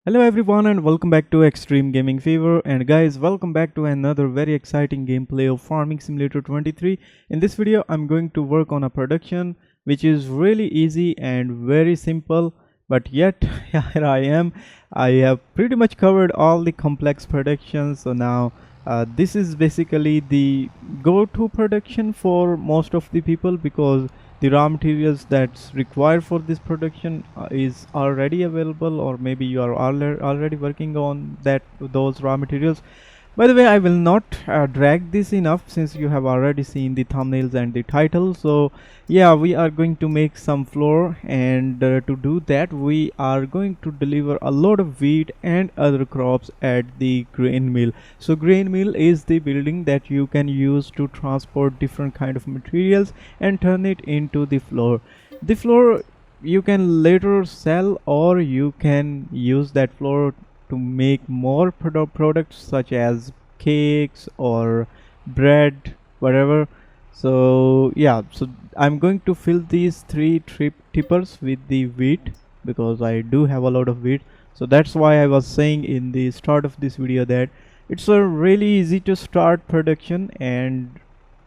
Hello everyone and welcome back to Extreme Gaming Fever, and guys, welcome back to another very exciting gameplay of Farming Simulator 23. In this video I'm going to work on a production which is really easy and very simple, but yet here I am. I have pretty much covered all the complex productions, so now this is basically the go-to production for most of the people because the raw materials that's required for this production is already available, or maybe you are already working on those raw materials. By the way, I will not drag this enough since you have already seen the thumbnails and the title. So yeah, we are going to make some flour, and to do that we are going to deliver a lot of wheat and other crops at the grain mill. So grain mill is the building that you can use to transport different kind of materials and turn it into the flour. The flour you can later sell, or you can use that flour to make more products such as cakes or bread, whatever. So yeah, so I'm going to fill these three tippers with the wheat because I do have a lot of wheat. So that's why I was saying in the start of this video that it's a really easy to start production and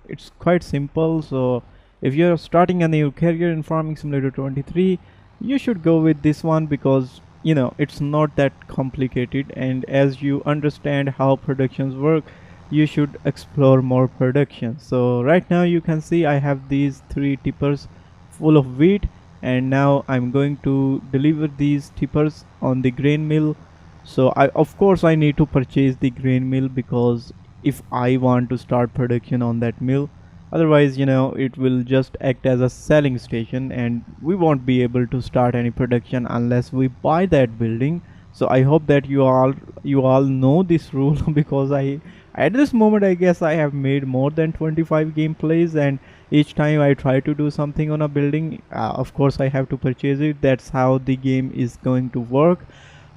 it's quite simple. So if you're starting a new career in Farming Simulator 23, you should go with this one because it's not that complicated, and as you understand how productions work, you should explore more production. So right now you can see I have these three tippers full of wheat, and now I'm going to deliver these tippers on the grain mill. So of course I need to purchase the grain mill because if I want to start production on that mill, otherwise it will just act as a selling station and we won't be able to start any production unless we buy that building. So I hope that you all know this rule because I at this moment I guess I have made more than 25 gameplays, and each time I try to do something on a building, of course I have to purchase it. That's how the game is going to work.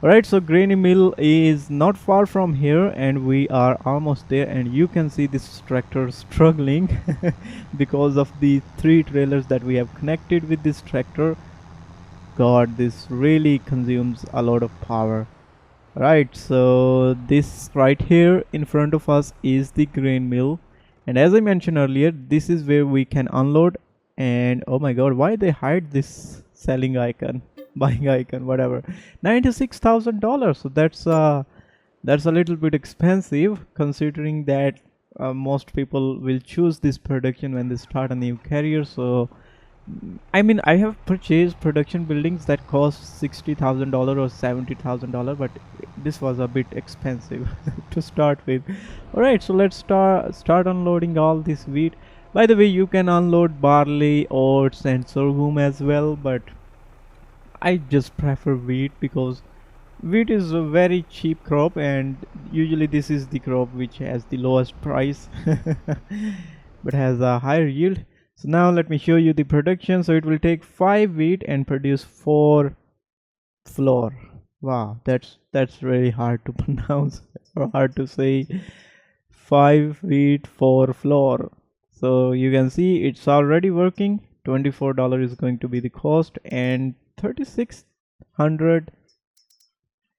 Alright, so grain mill is not far from here and we are almost there, and you can see this tractor struggling because of the three trailers that we have connected with this tractor. God, this really consumes a lot of power. Right, so this right here in front of us is the grain mill, and as I mentioned earlier, this is where we can unload. And oh my god, why they hide this selling icon, buying icon, whatever. $96,000. So that's a little bit expensive considering that most people will choose this production when they start a new career. So I mean, I have purchased production buildings that cost $60,000 or $70,000, but this was a bit expensive to start with. Alright, so let's start unloading all this wheat. By the way, you can unload barley, oats and sorghum as well, but I just prefer wheat because wheat is a very cheap crop, and usually this is the crop which has the lowest price but has a higher yield. So now let me show you the production. So it will take 5 wheat and produce 4 flour. Wow, that's really hard to pronounce or hard to say. 5 wheat, 4 flour. So you can see it's already working. $24 is going to be the cost, and 3600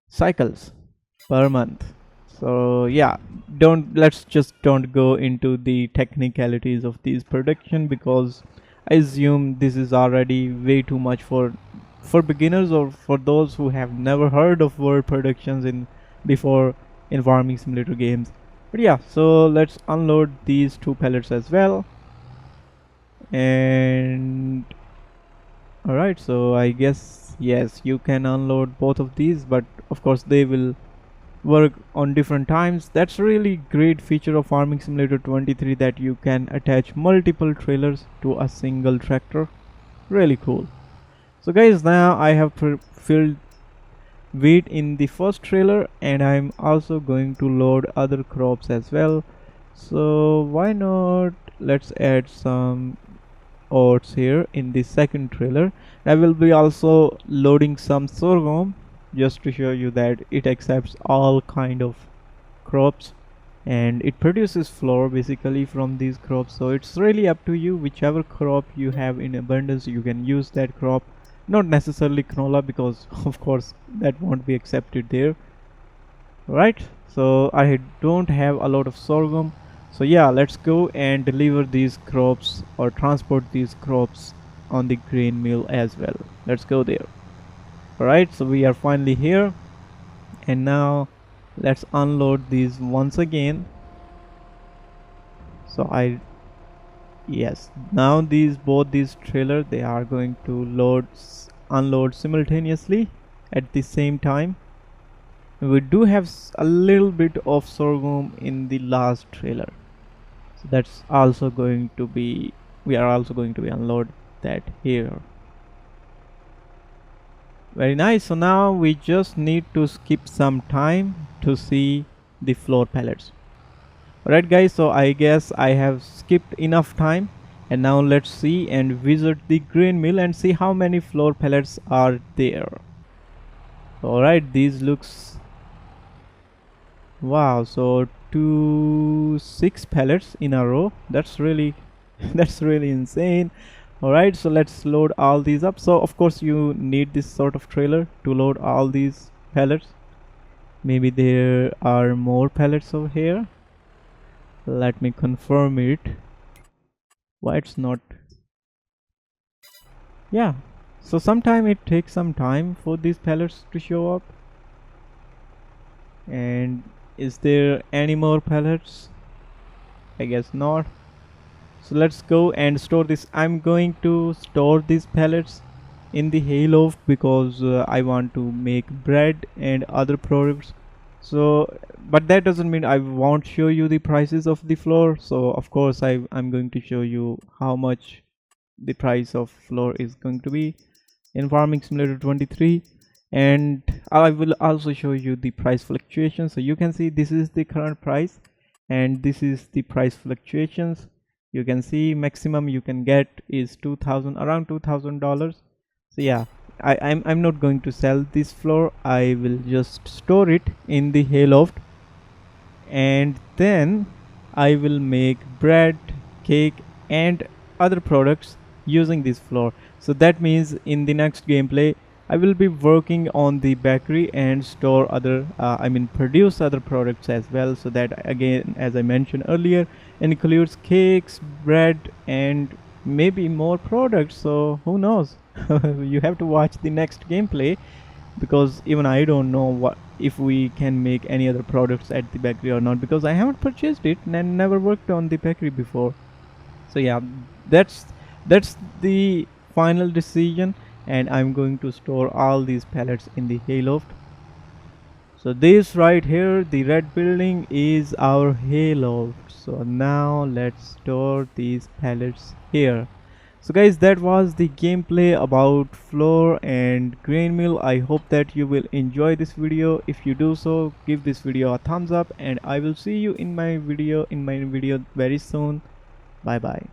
cycles per month. So yeah, let's just don't go into the technicalities of these production because I assume this is already way too much for beginners or for those who have never heard of word productions before in Farming Simulator games. But yeah, so let's unload these 2 pellets as well. And alright, so I guess yes, you can unload both of these, but of course they will work on different times. That's a really great feature of Farming Simulator 23, that you can attach multiple trailers to a single tractor. Really cool. So guys, now I have filled wheat in the first trailer, and I'm also going to load other crops as well. So why not, let's add some oats here in the second trailer. I will be also loading some sorghum just to show you that it accepts all kind of crops, and it produces flour basically from these crops. So it's really up to you, whichever crop you have in abundance you can use that crop. not necessarily canola, because of course that won't be accepted there, right? So I don't have a lot of sorghum. So yeah, let's go and deliver these crops or transport these crops on the grain mill as well. Let's go there. All right, so we are finally here, and now let's unload these once again. So yes, now both these trailers, they are going to unload simultaneously at the same time. We do have a little bit of sorghum in the last trailer, so that's also going to be, we are also going to be unload that here. Very nice. So now we just need to skip some time to see the floor pallets. Alright guys, so I guess I have skipped enough time, and now let's see and visit the grain mill and see how many floor pallets are there. Alright, these looks, wow, so 6 pallets in a row. That's really that's really insane. Alright, so let's load all these up. So of course you need this sort of trailer to load all these pallets. Maybe there are more pallets over here. Let me confirm it. Why it's not? Yeah, so sometime it takes some time for these pallets to show up. And is there any more pallets? I guess not. So let's go and store this. I'm going to store these pallets in the hayloft because I want to make bread and other products. So but that doesn't mean I won't show you the prices of the flour. So of course I'm going to show you how much the price of flour is going to be in Farming Simulator 23, and I will also show you the price fluctuation. So you can see this is the current price and this is the price fluctuations. You can see maximum you can get is around $2,000. So yeah, I'm not going to sell this flour. I will just store it in the hayloft, and then I will make bread, cake and other products using this flour. So that means in the next gameplay I will be working on the bakery and store other produce other products as well. So that, again, as I mentioned earlier, includes cakes, bread and maybe more products. So who knows? You have to watch the next gameplay, because even I don't know what if we can make any other products at the bakery or not, because I haven't purchased it and never worked on the bakery before. So yeah, that's the final decision, and I'm going to store all these pallets in the hayloft. So this right here, the red building, is our hayloft. So now let's store these pallets here. So guys, that was the gameplay about flour and grain mill. I hope that you will enjoy this video. If you do so, give this video a thumbs up, and I will see you in my video very soon. Bye bye.